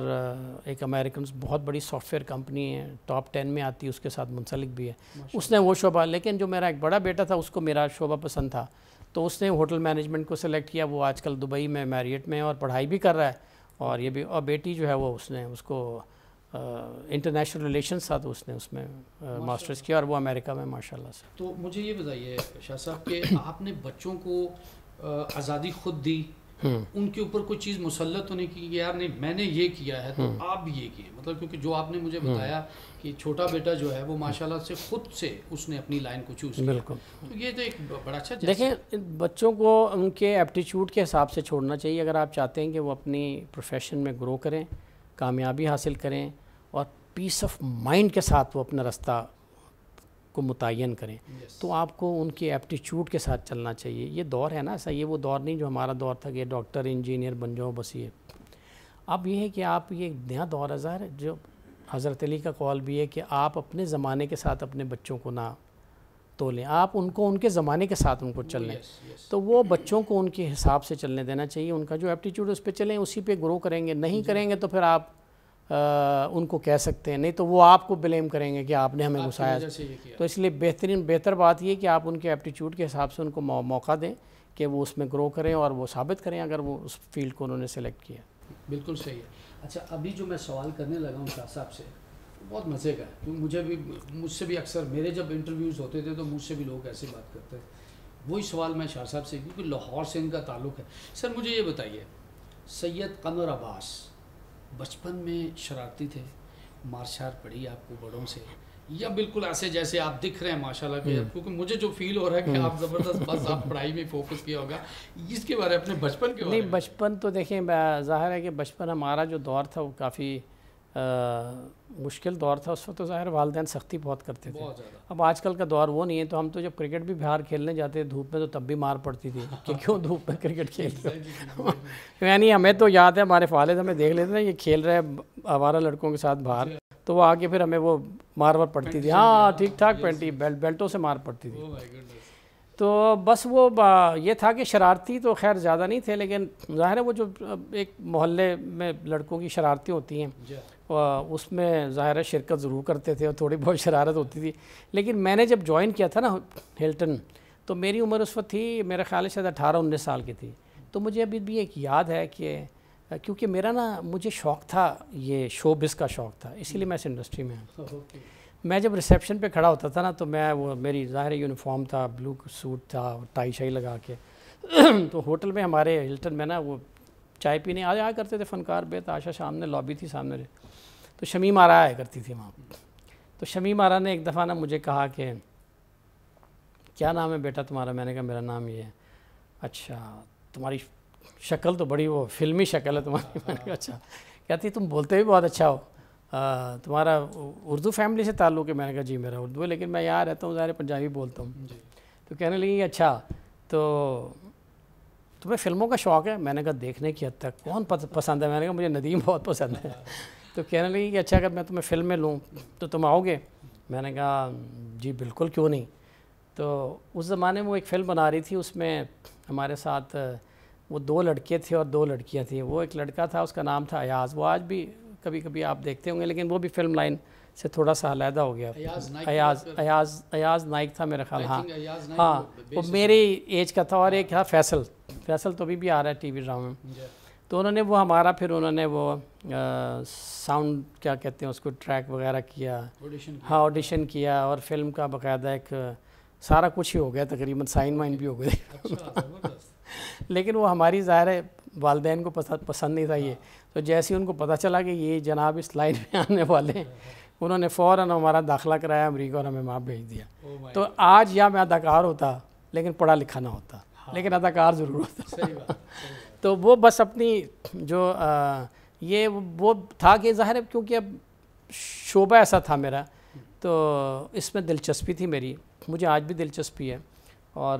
ایک امریکن بہت بڑی سافٹ ویئر کمپنی ہے ٹاپ 10 میں آتی ہے اس کے ساتھ منسلک بھی ہے. اس نے وہ شعبہ. لیکن جو میرا ایک بڑا بیٹا تھا اس کو میرا شعبہ پسند تھا تو اس نے ہوٹل مینجمنٹ کو سلیکٹ کیا. وہ آج کل دبئی میں میریٹ میں اور پڑھائی بھی کر رہا ہے. اور یہ بھی اور بیٹی جو ہے وہ اس کو انٹرنیشنل ریلیشنز تھا تو اس نے اس میں ماسٹرز کیا اور وہ امریکہ میں ماشاءاللہ سے. تو مجھے یہ بتائیے شاہ صاحب کہ آپ نے بچوں کو آزادی خود دی, ان کے اوپر کوئی چیز مسلط ہونے کی یار نہیں میں نے یہ کیا ہے تو آپ بھی یہ کیے, مطلب کیونکہ جو آپ نے مجھے بتایا کہ چھوٹا بیٹا جو ہے وہ ماشاءاللہ سے خود سے اس نے اپنی لائن کو چوز کیا. بالکل. تو یہ تو ایک بڑا اچھا. دیکھیں بچوں کو ان کے ایپٹیچیوڈ کے حساب سے چھوڑنا چاہیے. اگر آپ چاہتے ہیں کہ وہ اپنی پروفیشن میں گرو کریں, کامیابی حاصل کریں اور پیس آف مائنڈ کے ساتھ وہ اپنا رستہ کو متعین کریں, تو آپ کو ان کے ایپٹیچیوڈ کے ساتھ چلنا چاہیے. یہ دور ہے نا ایسا, یہ وہ دور نہیں جو ہمارا دور تھا کہ ڈاکٹر انجینئر بن جاؤ بس. یہ اب یہ ہے کہ آپ یہ نیا دور ہے ظاہر, جو حضرت علی کا قول بھی ہے کہ آپ اپنے زمانے کے ساتھ اپنے بچوں کو نہ تولیں, آپ ان کو ان کے زمانے کے ساتھ ان کو چلیں. تو وہ بچوں کو ان کے حساب سے چلنے دینا چاہیے. ان کا جو ایپٹیچیوڈ اس پہ چلیں, اسی پہ گرو کریں گے. نہیں کریں گے تو پھر آپ ان کو کہہ سکتے ہیں, نہیں تو وہ آپ کو بلیم کریں گے کہ آپ نے ہمیں گھسایا. تو اس لیے بہتر بات یہ کہ آپ ان کے ایپٹیچیوڈ کے حساب سے ان کو موقع دیں کہ وہ اس میں گرو کریں اور وہ ثابت کریں اگر وہ اس فیلڈ کو انہوں نے سلیکٹ کیا. بالکل صحیح ہے. اچھا ابھی جو میں سوال کرنے لگا ہوں شاہ صاحب سے بہت مزے کا ہے, کیونکہ مجھ سے بھی اکثر میرے جب انٹرویوز ہوتے تھے تو مجھ سے بھی لوگ ایسے بات کرتے ہیں. وہی سوال میں شاہ صاحب سے, کیونکہ لاہور سے ان کا تعلق ہے. سر مجھے یہ بتائیے, سید قمر عباس بچپن میں شرارتی تھے, مار شار پڑی آپ کو بڑوں سے, یا بالکل ایسے جیسے آپ دکھ رہے ہیں ماشاءاللہ کہ کیونکہ مجھے جو فیل ہو رہا ہے کہ آپ زبردست بس آپ پڑھائی میں فوکس کیا ہوگا. اس کے بارے اپنے بچپن کے بارے نہیں, بچپن تو دیکھیں ظاہر ہے کہ بچپن ہمارا جو دور تھا وہ کافی مشکل دور تھا. اس وقت تو ظاہر والدین سختی بہت کرتے تھے. اب آج کل کا دور وہ نہیں ہے. تو ہم تو جب کرکٹ بھی باہر کھیلنے جاتے دھوپ میں تو تب بھی مار پڑتی تھی کہ کیوں دھوپ میں کرکٹ کھیلتے ہو. یعنی ہمیں تو یاد ہے ہمارے والد ہمیں دیکھ لیتے ہیں یہ کھیل رہے آوارہ لڑکوں کے ساتھ باہر, تو وہ آگے پھر ہمیں وہ مار پڑتی تھی. ہاں ٹھیک ٹھاک پینٹی بیلٹوں سے مار پڑتی تھی. تو بس وہ یہ تھا کہ شرارتی تو خیر زیادہ نہیں تھے, لیکن ظاہر ہے وہ جو ایک محلے میں لڑکوں کی شرارتیں ہوتی ہیں اس میں ظاہر ہے شرکت ضرور کرتے تھے اور تھوڑی بہت شرارت ہوتی تھی. لیکن میں نے جب جوائن کیا تھا نا ہلٹن, تو میری عمر اس وقت تھی میرے خیال سے 18-19 سال کی تھی. تو مجھے ابھی بھی ایک یاد ہے کہ کیونکہ میرا نا مجھے شوق تھا, یہ شو بز کا شوق تھا, اسی لیے میں اس انڈسٹری میں ہوں. میں جب ریسیپشن پہ کھڑا ہوتا تھا نا تو میں وہ میری ظاہر یونیفارم تھا, بلو سوٹ تھا, ٹائی شائی لگا کے. تو ہوٹل میں ہمارے ہلٹن میں نا وہ چائے پینے آیا کرتے تھے فنکار بے تاشا, سامنے لابی تھی سامنے, تو شمیم آرا آیا کرتی تھی وہاں. تو شمیم آرا نے ایک دفعہ نا مجھے کہا کہ کیا نام ہے بیٹا تمہارا؟ میں نے کہا میرا نام یہ ہے. اچھا تمہاری شکل تو بڑی وہ فلمی شکل ہے تمہاری. میں نے کہا اچھا. کہتی تم بولتے بھی بہت اچھا ہو, تمہارا اردو فیملی سے تعلق ہے؟ میں نے کہا جی میرا اردو ہے, لیکن میں یہاں رہتا ہوں ظاہر پنجابی بولتا ہوں. تو کہنے لگی اچھا تو تمہیں فلموں کا شوق ہے؟ میں نے کہا دیکھنے کی حد تک. کون پسند ہے؟ میں نے کہا مجھے ندیم بہت پسند ہے. تو کہنے لگی کہ اچھا اگر میں تمہیں فلم میں لوں تو تم آؤ گے؟ میں نے کہا جی بالکل کیوں نہیں. تو اس زمانے میں وہ ایک فلم بنا رہی تھی, اس میں ہمارے ساتھ وہ 2 لڑکے تھے اور 2 لڑکیاں تھیں. وہ ایک لڑکا تھا اس کا نام تھا ایاز, وہ آج بھی کبھی کبھی آپ دیکھتے ہوں گے, لیکن وہ بھی فلم لائن سے تھوڑا سا علیحدہ ہو گیا. ایاز نائک تھا میرا خیال. ہاں وہ میری ایج کا تھا. اور ایک تھا فیصل تو بھی آ رہا ہے ٹی وی ڈرامے میں. تو انہوں نے وہ ہمارا پھر انہوں نے وہ ساؤنڈ کیا کہتے ہیں اس کو ٹریک وغیرہ کیا, ہاں آڈیشن کیا, اور فلم کا باقاعدہ ایک سارا کچھ ہی ہو گیا تقریباً, سائن وائن بھی ہو گئے. لیکن وہ ہماری ظاہر ہے والدین کو پسند نہیں تھا یہ. تو جیسے ان کو پتہ چلا کہ یہ جناب اس لائن میں آنے والے ہیں, انہوں نے فوراً ہمارا داخلہ کرایا امریکہ اور ہمیں وہاں بھیج دیا. تو آج یا میں اداکار ہوتا لیکن پڑھا لکھا نہ ہوتا, لیکن اداکار ضرور ہوتا. تو وہ بس اپنی جو یہ وہ تھا کہ ظاہر ہے کیونکہ اب شعبہ ایسا تھا میرا تو اس میں دلچسپی تھی میری, مجھے آج بھی دلچسپی ہے, اور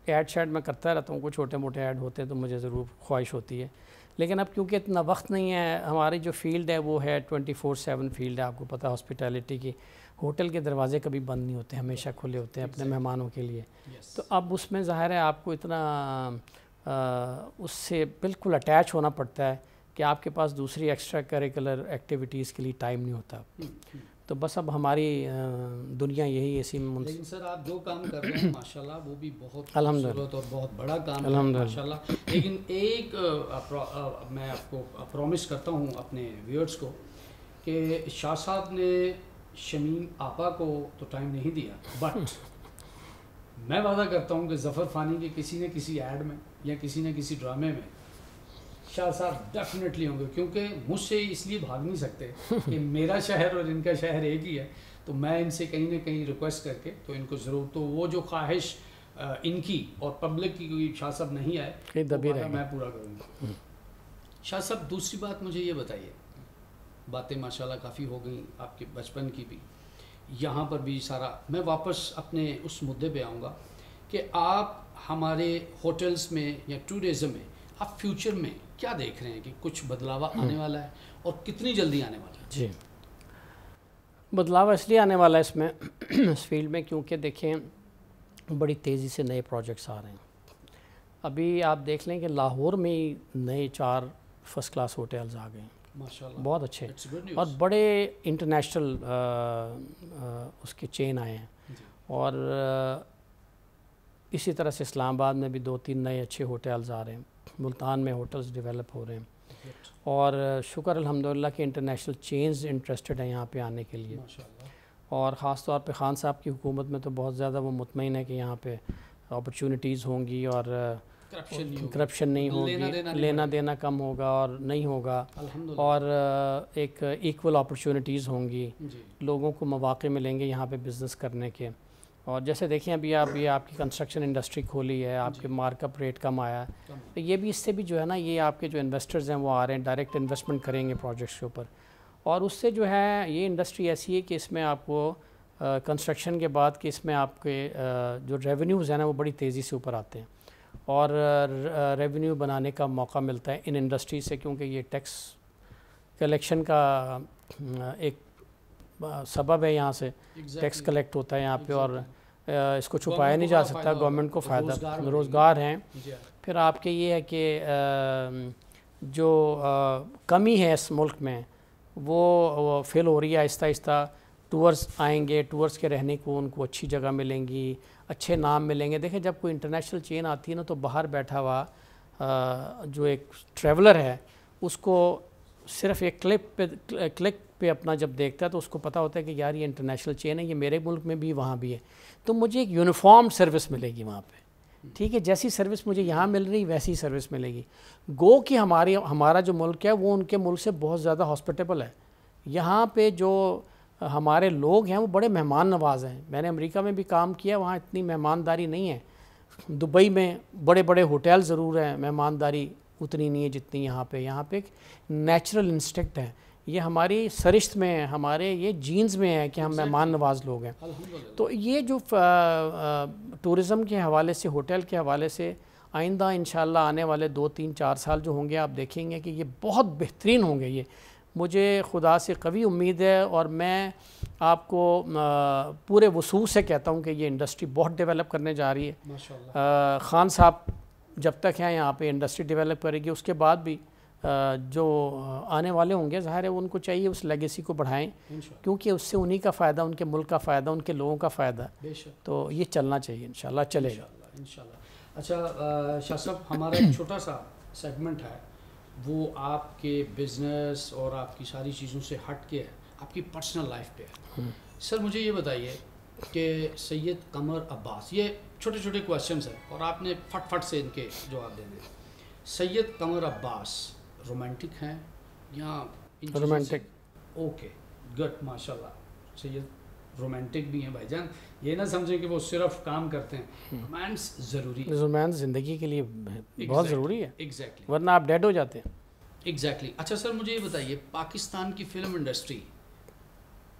ایڈ شیڈ میں کرتا رہتا ہوں, کوئی چھوٹے موٹے ایڈ ہوتے ہیں تو مجھے ضرور خواہش ہوتی ہے, لیکن اب کیونکہ اتنا وقت نہیں ہے, ہماری جو فیلڈ ہے وہ ہے 24/7 فیلڈ ہے, آپ کو پتہ ہاسپٹیلٹی کی, ہوٹل کے دروازے کبھی بند نہیں ہوتے, ہمیشہ کھلے ہوتے ہیں اپنے مہمانوں کے لیے. تو اب اس میں ظاہر ہے آپ کو اتنا اس سے بالکل اٹیچ ہونا پڑتا ہے کہ آپ کے پاس دوسری ایکسٹرا کریکولر ایکٹیویٹیز کے لیے ٹائم نہیں ہوتا. تو بس اب ہماری دنیا یہی ایسی لیکن سر آپ جو کام کر رہے ہیں ماشاءاللہ وہ بھی بہت خوبصورت اور بہت بڑا کام ہے ماشاءاللہ. لیکن ایک میں آپ کو پرومس کرتا ہوں اپنے ویورز کو کہ شاہ صاحب نے شمیم آپا کو تو ٹائم نہیں دیا, بٹ میں وعدہ کرتا ہوں کہ ظفر فانی کے کسی نہ کسی ایڈ میں یا کسی نہ کسی ڈرامے میں شاہ صاحب ڈیفینیٹلی ہوں گے, کیونکہ مجھ سے اس لیے بھاگ نہیں سکتے کہ میرا شہر اور ان کا شہر ایک ہی ہے, تو میں ان سے کہیں نہ کہیں ریکویسٹ کر کے تو ان کو ضرور, تو وہ جو خواہش ان کی اور پبلک کی کوئی شاہ صاحب نہیں آئے میں پورا کروں گا. شاہ صاحب دوسری بات مجھے یہ بتائیے, باتیں ماشاءاللہ کافی ہو گئیں آپ کے بچپن کی بھی, یہاں پر بھی سارا, میں واپس اپنے اس مدعے پہ آؤں گا کہ آپ ہمارے ہوٹلز میں یا ٹورزم میں آپ فیوچر میں کیا دیکھ رہے ہیں کہ کچھ بدلاؤ آنے والا ہے اور کتنی جلدی آنے والا ہے؟ جی, بدلاؤ اس لیے آنے والا ہے اس میں اس فیلڈ میں کیونکہ دیکھیں بڑی تیزی سے نئے پروجیکٹس آ رہے ہیں. ابھی آپ دیکھ لیں کہ لاہور میں ہی نئے 4 فرسٹ کلاس ہوٹلز آ گئے ہیں ماشاءاللہ, بہت اچھے, اور بڑے انٹرنیشنل اس کے چین آئے ہیں, اور اسی طرح سے اسلام آباد میں بھی 2-3 نئے اچھے ہوٹلز آ رہے ہیں, ملتان میں ہوٹلز ڈیولپ ہو رہے ہیں, اور شکر الحمدللہ کہ انٹرنیشنل چینز انٹرسٹڈ ہیں یہاں پہ آنے کے لیے, اور خاص طور پہ خان صاحب کی حکومت میں تو بہت زیادہ وہ مطمئن ہے کہ یہاں پہ اپرچونٹیز ہوں گی اور کرپشن نہیں ہوگی, لینا دینا کم ہوگا اور نہیں ہوگا, اور ایک ایکول اپرچونٹیز ہوں گی, لوگوں کو مواقع ملیں گے یہاں پہ بزنس کرنے کے. اور جیسے دیکھیں ابھی آپ کی کنسٹرکشن انڈسٹری کھولی ہے, آپ کے مارک اپ ریٹ کم آیا ہے, تو یہ بھی اس سے بھی جو ہے نا, یہ آپ کے جو انویسٹرز ہیں وہ آ رہے ہیں, ڈائریکٹ انویسٹمنٹ کریں گے پروجیکٹس کے اوپر, اور اس سے جو ہے یہ انڈسٹری ایسی ہے کہ اس میں آپ کو کنسٹرکشن کے بعد کہ اس میں آپ کے جو ریونیوز ہیں نا وہ بڑی تیزی سے اوپر آتے ہیں, اور ریونیو بنانے کا موقع ملتا ہے ان انڈسٹری سے, کیونکہ یہ ٹیکس کلیکشن کا ایک سبب ہے, یہاں سے ٹیکس کلیکٹ ہوتا ہے یہاں پہ, اور اس کو چھپایا نہیں جا سکتا, گورنمنٹ کو فائدہ, روزگار ہیں. پھر آپ کے یہ ہے کہ جو کمی ہے اس ملک میں وہ فل ہو رہی ہے آہستہ آہستہ, ٹورز آئیں گے, ٹورز کے رہنے کو ان کو اچھی جگہ ملیں گی, اچھے نام ملیں گے. دیکھیں جب کوئی انٹرنیشنل چین آتی ہے نا تو باہر بیٹھا ہوا جو ایک ٹریولر ہے اس کو صرف ایک کلک پہ اپنا جب دیکھتا ہے تو اس کو پتہ ہوتا ہے کہ یار یہ انٹرنیشنل چین ہے, یہ میرے ملک میں بھی وہاں بھی ہے, تو مجھے ایک یونیفارم سروس ملے گی وہاں پہ, ٹھیک ہے, جیسی سروس مجھے یہاں مل رہی ویسی سروس ملے گی. گو کہ ہمارا جو ملک ہے وہ ان کے ملک سے بہت زیادہ ہاسپٹیبل ہے. یہاں پہ جو ہمارے لوگ ہیں وہ بڑے مہمان نواز ہیں. میں نے امریکہ میں بھی کام کیا, وہاں اتنی مہمانداری نہیں ہے. دبئی میں بڑے بڑے ہوٹل ضرور ہیں, مہمانداری اتنی نہیں ہے جتنی یہاں پہ. یہاں پہ ایک نیچرل انسٹنکٹ ہے, یہ ہماری سرشت میں ہے, ہمارے یہ جینز میں ہے کہ ہم مہمان نواز لوگ ہیں. تو یہ جو ٹورزم کے حوالے سے, ہوٹل کے حوالے سے آئندہ انشاءاللہ آنے والے 2-3-4 سال جو ہوں گے آپ دیکھیں گے کہ یہ بہت بہترین ہوں گے. یہ مجھے خدا سے قوی امید ہے, اور میں آپ کو پورے وثوق سے کہتا ہوں کہ یہ انڈسٹری بہت ڈیولپ کرنے جا رہی ہے. خان صاحب جب تک ہیں یہاں پہ انڈسٹری ڈیولپ کرے گی, اس کے بعد بھی جو آنے والے ہوں گے ظاہر ہے ان کو چاہیے اس لیگیسی کو بڑھائیں, کیونکہ اس سے انہی کا فائدہ, ان کے ملک کا فائدہ, ان کے لوگوں کا فائدہ, تو یہ چلنا چاہیے انشاءاللہ, چلے گا انشاءاللہ. اچھا شاہ صاحب, ہمارا ایک چھوٹا سا سیگمنٹ ہے وہ آپ کے بزنس اور آپ کی ساری چیزوں سے ہٹ کے ہے, آپ کی پرسنل لائف پہ ہے. سر مجھے یہ بتائیے کہ سید قمر عباس, یہ چھوٹے چھوٹے کویشچنس ہیں اور آپ نے فٹ فٹ سے ان کے جواب دے دیں. سید قمر عباس رومانٹک ہیں یا رومانٹک؟ اوکے گڈ, ماشاء اللہ. سید رومانٹک بھی ہیں بھائی جان, یہ نہ سمجھیں کہ وہ صرف کام کرتے ہیں. رومانس ضروری ہے, رومانس زندگی کے لیے بہت ضروری ہے, ایگزیکٹلی, ورنہ آپ ڈیڈ ہو جاتے ہیں. ایگزیکٹلی. اچھا سر مجھے یہ بتائیے پاکستان کی فلم انڈسٹری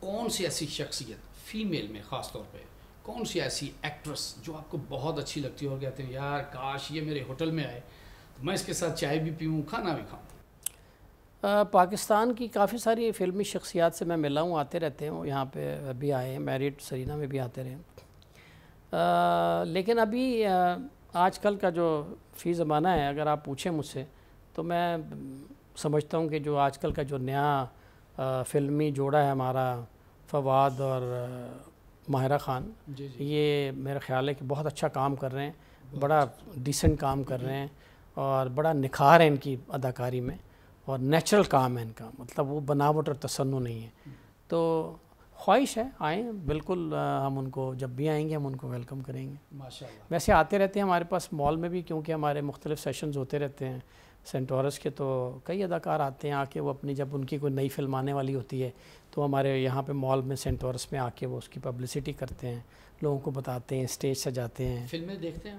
کون سی ایسی شخصیت فیمیل میں خاص طور پہ کون سی ایسی ایکٹریس جو آپ کو بہت اچھی لگتی ہے اور کہتے ہیں یار کاش یہ میرے ہوٹل میں آئے تو میں اس کے ساتھ چائے بھی پیوں کھانا بھی کھاؤں؟ پاکستان کی کافی ساری فلمی شخصیات سے میں ملا ہوں, آتے رہتے ہیں, یہاں پہ ابھی آئے ہیں, میرٹ سرینا میں بھی آتے رہے. لیکن ابھی آج کل کا جو فی زمانہ ہے اگر آپ پوچھیں مجھ سے تو میں سمجھتا ہوں کہ جو آج کل کا جو نیا فلمی جوڑا ہے ہمارا فواد اور ماہرہ خان, یہ میرا خیال ہے کہ بہت اچھا کام کر رہے ہیں, بڑا ڈیسنٹ کام کر رہے ہیں اور بڑا نکھار ہے ان کی اداکاری میں اور نیچرل کام ہے ان کا, مطلب وہ بناوٹ اور تصنع نہیں ہے. تو خواہش ہے آئیں, بالکل ہم ان کو جب بھی آئیں گے ہم ان کو ویلکم کریں گے. ماشاءاللہ. ویسے آتے رہتے ہیں ہمارے پاس مال میں بھی, کیونکہ ہمارے مختلف سیشنز ہوتے رہتے ہیں سینٹورس کے, تو کئی اداکار آتے ہیں آ کے وہ اپنی جب ان کی کوئی نئی فلم آنے والی ہوتی ہے تو ہمارے یہاں پہ مال میں سینٹورس میں آ کے وہ اس کی پبلسٹی کرتے ہیں, لوگوں کو بتاتے ہیں, اسٹیج سجاتے ہیں. فلمیں دیکھتے ہیں؟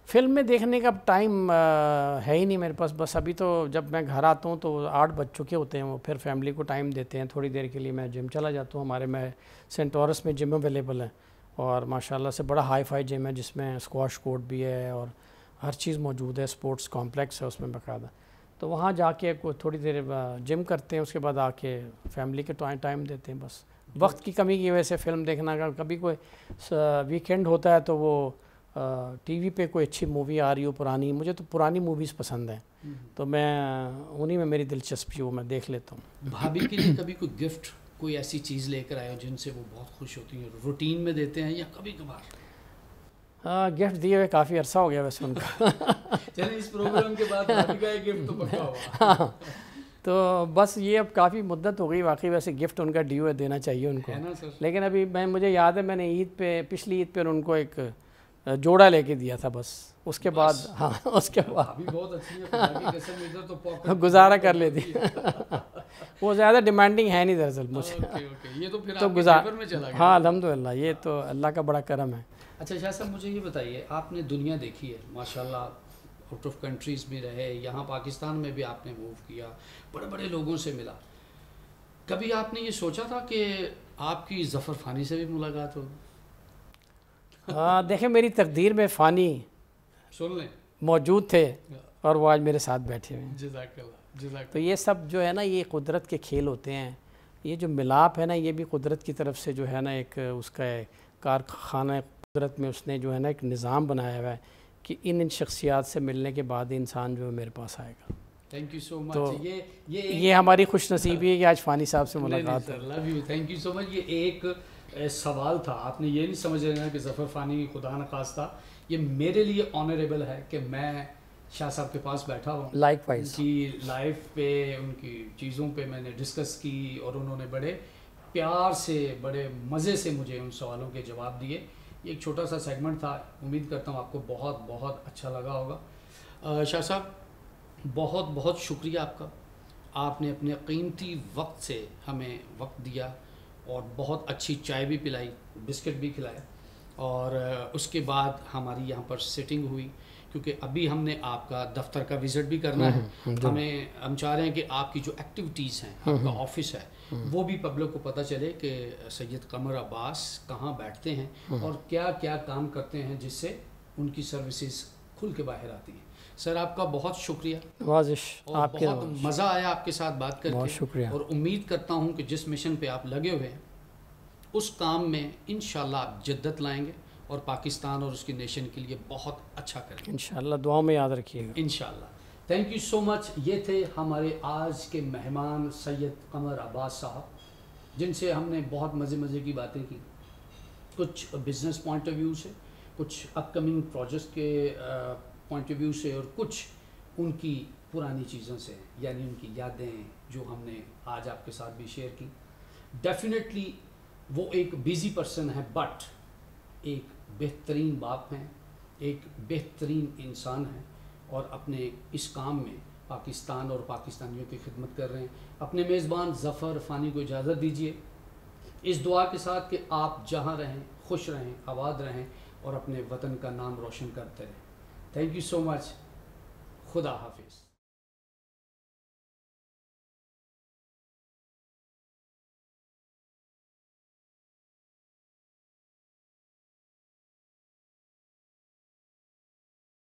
فلم میں دیکھنے کا ٹائم ہے ہی نہیں میرے پاس, بس ابھی تو جب میں گھر آتا ہوں تو 8 بج چکے ہوتے ہیں, وہ پھر فیملی کو ٹائم دیتے ہیں تھوڑی دیر کے لیے, میں جم چلا جاتا ہوں. ہمارے میں سینٹورس میں جم اویلیبل ہے اور ماشاءاللہ سے بڑا ہائی فائی جم ہے جس میں اسکواش کورٹ بھی ہے اور ہر چیز موجود ہے, اسپورٹس کمپلیکس ہے اس میں باقاعدہ. تو وہاں جا کے تھوڑی دیر جم کرتے ہیں, اس کے بعد آ کے فیملی کے ٹائم دیتے ہیں. بس وقت کی کمی کی وجہ سے فلم دیکھنا, اگر کبھی کوئی ویکینڈ ہوتا ہے تو وہ ٹی وی پہ کوئی اچھی مووی آ رہی ہو پرانی, مجھے تو پرانی موویز پسند ہیں تو میں انہی میں میری دلچسپی وہ میں دیکھ لیتا ہوں. بھابھی کے لیے کبھی کوئی گفٹ کوئی ایسی چیز لے کر آئے ہو جن سے وہ بہت خوش ہوتی ہیں, روٹین میں دیتے ہیں یا کبھی کبھار؟ ہاں گفٹ دیے ہوئے کافی عرصہ ہو گیا ویسے ان کا. چلیں اس پروگرام کے بعد بھابھی کا ایک گفٹ تو پکا ہوا. تو بس یہ اب کافی مدت ہو گئی واقعی, ویسے گفٹ ان کا ڈیو ہے, دینا چاہیے ان کو, لیکن ابھی مجھے یاد ہے میں نے عید پہ پچھلی عید پہ ان کو ایک جوڑا لے کے دیا تھا بس, اس کے بعد ہاں اس کے بعد گزارا کر لیتی. وہ زیادہ ڈیمانڈنگ ہے نہیں دراصل مجھے, تو ہاں الحمدللہ یہ تو اللہ کا بڑا کرم ہے. اچھا شاہ صاحب مجھے یہ بتائیے, آپ نے دنیا دیکھی ہے ماشاءاللہ, آؤٹ آف کنٹریز میں رہے, یہاں پاکستان میں بھی آپ نے موو کیا, بڑے بڑے لوگوں سے ملا, کبھی آپ نے یہ سوچا تھا کہ آپ کی ظفر فانی سے بھی ملاقات ہو؟ ہاں دیکھیں میری تقدیر میں فانی سن لیں موجود تھے اور وہ آج میرے ساتھ بیٹھے ہوئے ہیں. جزاک اللہ. تو یہ سب جو ہے نا یہ قدرت کے کھیل ہوتے ہیں, یہ جو ملاپ ہے نا یہ بھی قدرت کی طرف سے جو ہے نا ایک اس کا کارخانہ قدرت میں اس نے جو ہے نا ایک نظام بنایا ہوا ہے کہ ان شخصیات سے ملنے کے بعد انسان جو ہے میرے پاس آئے گا. تھینک یو سو مچ. تو یہ ہماری خوش نصیبی ہے کہ آج فانی صاحب سے ملاقات ہے. Love you, thank you so much. یہ ایک سوال تھا, آپ نے یہ نہیں سمجھ لینا کہ ظفر فانی خدا نخواستہ, یہ میرے لیے آنریبل ہے کہ میں شاہ صاحب کے پاس بیٹھا ہوں, لائک وائز ان کی لائف پہ ان کی چیزوں پہ میں نے ڈسکس کی اور انہوں نے بڑے پیار سے بڑے مزے سے مجھے ان سوالوں کے جواب دیے. یہ ایک چھوٹا سا سیگمنٹ تھا, امید کرتا ہوں آپ کو بہت بہت اچھا لگا ہوگا. شاہ صاحب بہت بہت شکریہ آپ کا, آپ نے اپنے قیمتی وقت سے ہمیں وقت دیا اور بہت اچھی چائے بھی پلائی, بسکٹ بھی کھلائے, اور اس کے بعد ہماری یہاں پر سیٹنگ ہوئی کیونکہ ابھی ہم نے آپ کا دفتر کا وزٹ بھی کرنا ہے. ہم چاہ رہے ہیں کہ آپ کی جو ایکٹیویٹیز ہیں, آپ کا آفس ہے, وہ بھی پبلک کو پتہ چلے کہ سید قمر عباس کہاں بیٹھتے ہیں اور کیا کیا کام کرتے ہیں جس سے ان کی سروسز کھل کے باہر آتی ہیں. سر آپ کا بہت شکریہ, بہت مزہ آیا آپ کے ساتھ بات کر کے, اور امید کرتا ہوں کہ جس مشن پہ آپ لگے ہوئے ہیں اس کام میں انشاءاللہ آپ جدت لائیں گے اور پاکستان اور اس کی نیشن کے لیے بہت اچھا کریں گے انشاءاللہ. دعاؤں میں یاد رکھیے گا انشاءاللہ. Thank you so much. یہ تھے ہمارے آج کے مہمان سید قمر عباس صاحب, جن سے ہم نے بہت مزے کی باتیں کی, کچھ بزنس پوائنٹ آف ویو سے, کچھ اپ کمنگ پروجیکٹ کے پوائنٹ آف ویو سے, اور کچھ ان کی پرانی چیزوں سے, یعنی ان کی یادیں جو ہم نے آج آپ کے ساتھ بھی شیئر کی. ڈیفینیٹلی وہ ایک بیزی پرسن ہے بٹ ایک بہترین باپ ہیں, ایک بہترین انسان ہیں, اور اپنے اس کام میں پاکستان اور پاکستانیوں کی خدمت کر رہے ہیں. اپنے میزبان ظفر فانی کو اجازت دیجیے اس دعا کے ساتھ کہ آپ جہاں رہیں خوش رہیں, آباد رہیں اور اپنے وطن کا نام روشن کرتے رہیں. تھینک یو سو مچ. خدا حافظ.